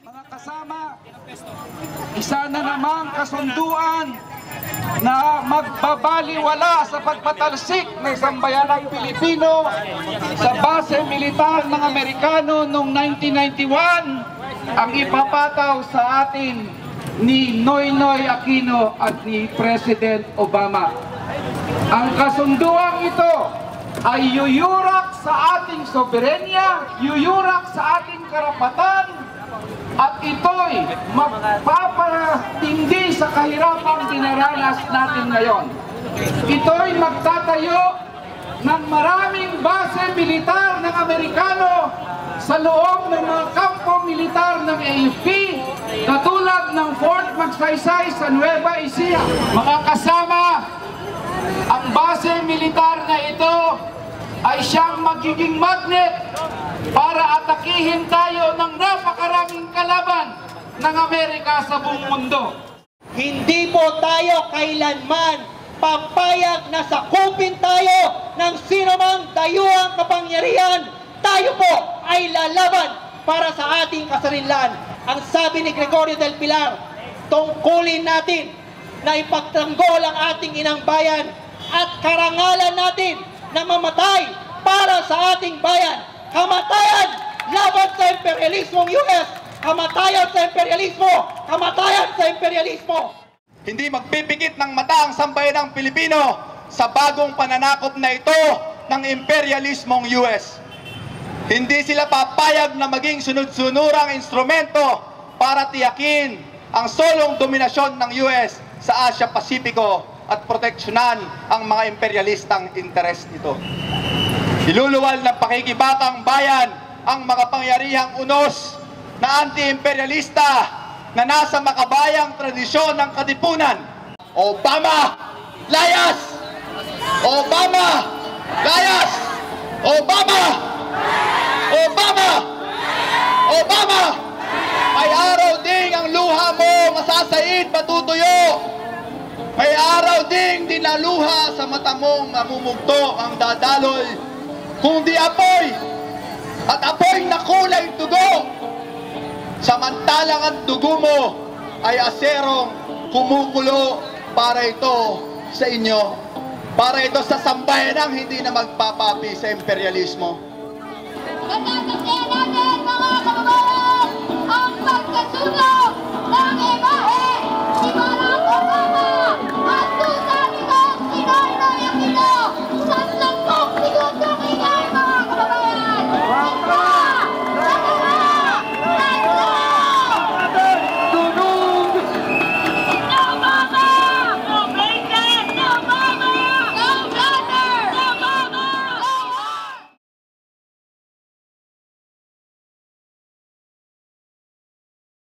Mga kasama, isa na namang kasunduan na magbabaliwala sa pagpatalsik ng sambayanang Pilipino sa base militar ng Amerikano noong 1991 ang ipapataw sa atin ni Noynoy Aquino at ni President Obama. Ang kasunduang ito ay yuyurak sa ating soberenya, yuyurak sa ating karapatan, at ito'y magpapatindi sa kahirapang dinaranas natin ngayon. Ito'y magtatayo ng maraming base militar ng Amerikano sa loob ng mga kampo militar ng AFP, katulad ng Fort Magsaysay sa Nueva Ecija. Mga kasama, ang base militar na ito ay siyang magiging magnet para atakihin tayo ng napakaraming kalaban ng Amerika sa buong mundo. Hindi po tayo kailanman papayag na sakupin tayo ng sinumang dayuhang kapangyarihan. Tayo po ay lalaban para sa ating kasarinlan. Ang sabi ni Gregorio del Pilar, tungkulin natin na ipagtanggol ang ating inang bayan at karangalan natin na mamatay para sa ating bayan. Kamatayan laban sa imperialismong US! Kamatayan sa imperialismo! Kamatayan sa imperialismo! Hindi magpipikit ng mata ang sambayanang Pilipino sa bagong pananakop na ito ng imperialismong US. Hindi sila papayag na maging sunod-sunurang instrumento para tiyakin ang solong dominasyon ng US sa Asia-Pasipiko at proteksyonan ang mga imperialistang interes nito. Iluluwal ng pakikibakang bayan ang makapangyarihang unos na anti-imperialista na nasa makabayang tradisyon ng katipunan. Obama, layas! Obama, layas! Obama! Obama! Obama! May araw ding ang luha mo masasaid, matutuyo. May araw ding dinaluha sa mata mong mamumugto ang dadaloy. Kundi apoy, at apoy na kulay dugo. Samantalang ang dugo mo ay aserong kumukulo para ito sa inyo. Para ito sa sambayanang hindi na magpapapi sa imperialismo.